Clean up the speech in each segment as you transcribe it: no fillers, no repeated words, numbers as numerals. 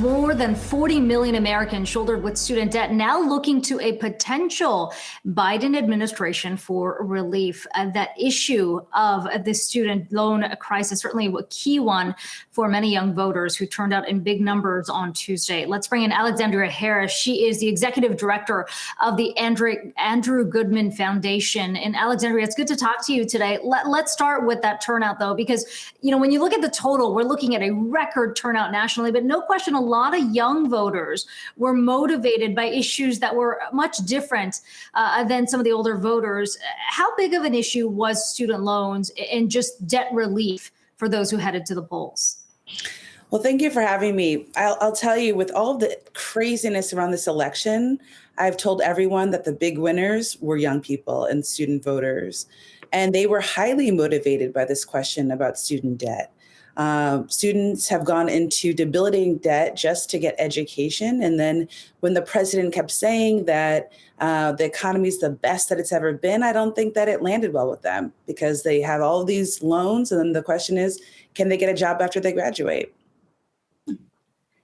more than 40 million Americans shouldered with student debt, now looking to a potential Biden administration for relief. That issue of the student loan crisis, certainly a key one for many young voters who turned out in big numbers on Tuesday. Let's bring in Alexandria Harris. She is the executive director of the Andrew Goodman Foundation. And Alexandria, it's good to talk to you today. Let's start with that turnout, though, because when you look at the total, we're looking at a record turnout nationally, but no question, a lot of young voters were motivated by issues that were much different than some of the older voters. How big of an issue was student loans and just debt relief for those who headed to the polls? Well, thank you for having me. I'll tell you, with all the craziness around this election, I've told everyone that the big winners were young people and student voters. And they were highly motivated by this question about student debt. Students have gone into debilitating debt just to get education. And then when the president kept saying that the economy is the best that it's ever been, I don't think that it landed well with them, because they have all these loans. And then the question is, can they get a job after they graduate?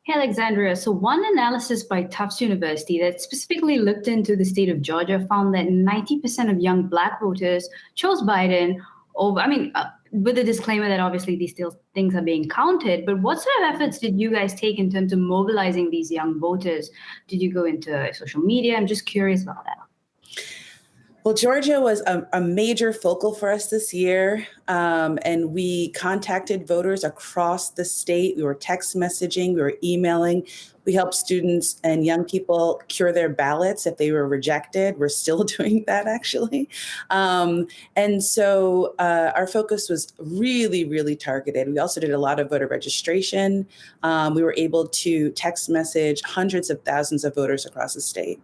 Hey, Alexandria. So one analysis by Tufts University that specifically looked into the state of Georgia found that 90% of young Black voters chose Biden over, with the disclaimer that obviously these still things are being counted, but what sort of efforts did you guys take in terms of mobilizing these young voters? Did you go into social media? I'm just curious about that. Well, Georgia was a major focal for us this year, and we contacted voters across the state. We were text messaging, we were emailing. We helped students and young people cure their ballots if they were rejected. We're still doing that, actually. And so our focus was really, really targeted. We also did a lot of voter registration. We were able to text message hundreds of thousands of voters across the state.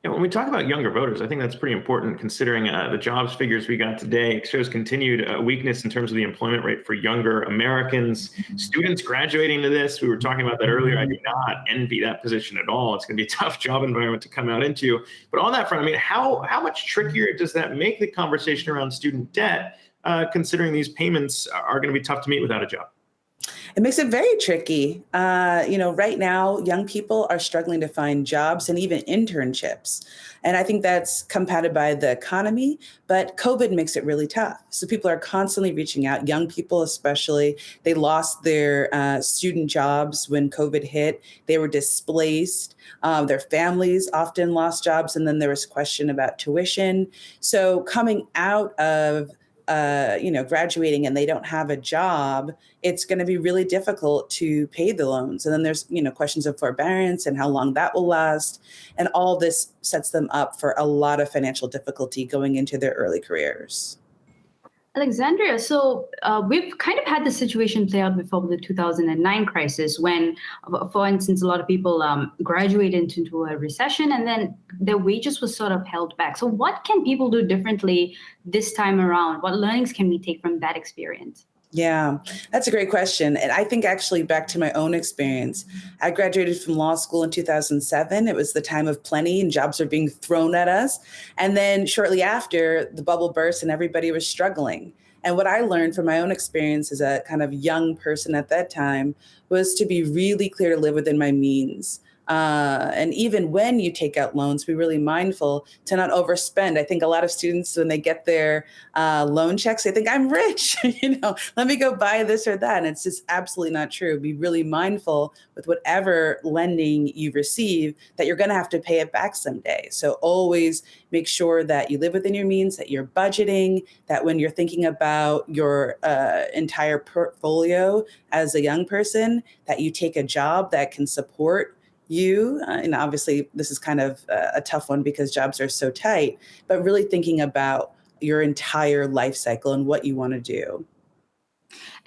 When we talk about younger voters, I think that's pretty important, considering the jobs figures we got today. It shows continued weakness in terms of the employment rate for younger Americans. Students graduating to this, we were talking about that earlier. I do not envy that position at all. It's going to be a tough job environment to come out into. But on that front, how much trickier does that make the conversation around student debt, considering these payments are going to be tough to meet without a job? It makes it very tricky. Right now, young people are struggling to find jobs and even internships. And I think that's compounded by the economy, but COVID makes it really tough. So people are constantly reaching out, young people especially. They lost their student jobs when COVID hit. They were displaced. Their families often lost jobs. And then there was a question about tuition. So coming out of graduating and they don't have a job, it's going to be really difficult to pay the loans. And then there's, questions of forbearance and how long that will last. And all this sets them up for a lot of financial difficulty going into their early careers. Alexandria, so we've kind of had the situation play out before with the 2009 crisis when, for instance, a lot of people graduated into a recession and then their wages were sort of held back. So what can people do differently this time around? What learnings can we take from that experience? Yeah, that's a great question. And I think actually back to my own experience, I graduated from law school in 2007. It was the time of plenty and jobs were being thrown at us. And then shortly after, the bubble burst and everybody was struggling. And what I learned from my own experience as a kind of young person at that time was to be really clear to live within my means. And even when you take out loans, be really mindful to not overspend. I think a lot of students, when they get their loan checks, they think I'm rich, let me go buy this or that. And it's just absolutely not true. Be really mindful with whatever lending you receive that you're going to have to pay it back someday. So always make sure that you live within your means, that you're budgeting, that when you're thinking about your entire portfolio as a young person, that you take a job that can support you. And obviously, this is kind of a tough one because jobs are so tight, but really thinking about your entire life cycle and what you want to do.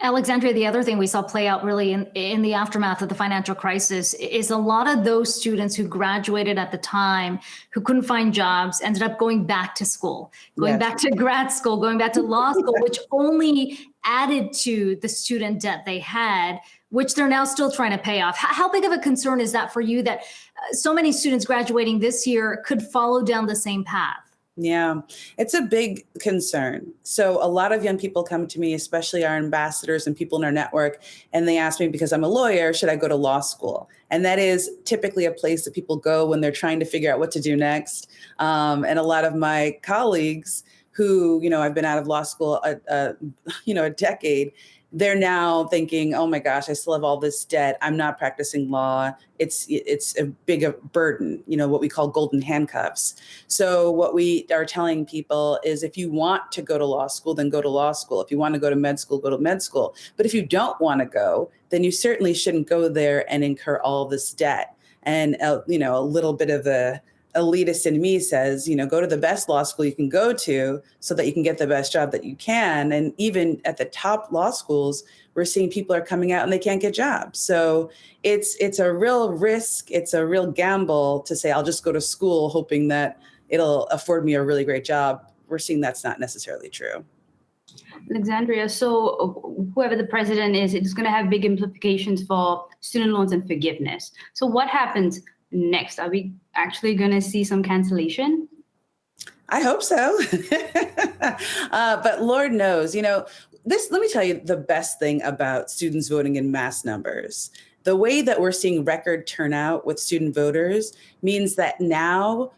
Alexandria, the other thing we saw play out really in the aftermath of the financial crisis is a lot of those students who graduated at the time who couldn't find jobs ended up going back to school, going back to grad school, going back to law school, which only added to the student debt they had, which they're now still trying to pay off. How big of a concern is that for you that so many students graduating this year could follow down the same path? Yeah, it's a big concern. So a lot of young people come to me, especially our ambassadors and people in our network, and they ask me, because I'm a lawyer, should I go to law school? And that is typically a place that people go when they're trying to figure out what to do next. And a lot of my colleagues who, I've been out of law school, a decade, they're now thinking, oh my gosh, I still have all this debt. I'm not practicing law. It's a big burden, what we call golden handcuffs. So what we are telling people is, if you want to go to law school, then go to law school. If you want to go to med school, go to med school. But if you don't want to go, then you certainly shouldn't go there and incur all this debt. And, a little bit of the elitist in me says, go to the best law school you can go to so that you can get the best job that you can. And even at the top law schools, we're seeing people are coming out and they can't get jobs. So it's a real risk. It's a real gamble to say, I'll just go to school hoping that it'll afford me a really great job. We're seeing that's not necessarily true. Alexandria, so whoever the president is, it's going to have big implications for student loans and forgiveness. So what happens next? Are we actually going to see some cancellation? I hope so. But Lord knows, let me tell you the best thing about students voting in mass numbers. The way that we're seeing record turnout with student voters means that now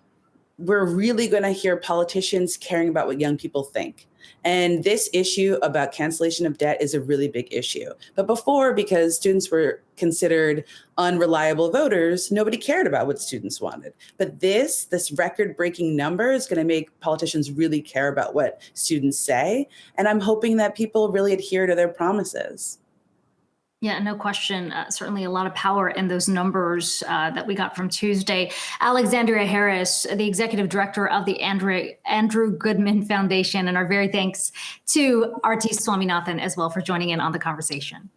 we're really going to hear politicians caring about what young people think. And this issue about cancellation of debt is a really big issue. But before, because students were considered unreliable voters, nobody cared about what students wanted. But this record-breaking number is going to make politicians really care about what students say. And I'm hoping that people really adhere to their promises. Yeah, no question. Certainly a lot of power in those numbers that we got from Tuesday. Alexandria Harris, the executive director of the Andrew Goodman Foundation, and our very thanks to Aarthi Swaminathan as well for joining in on the conversation.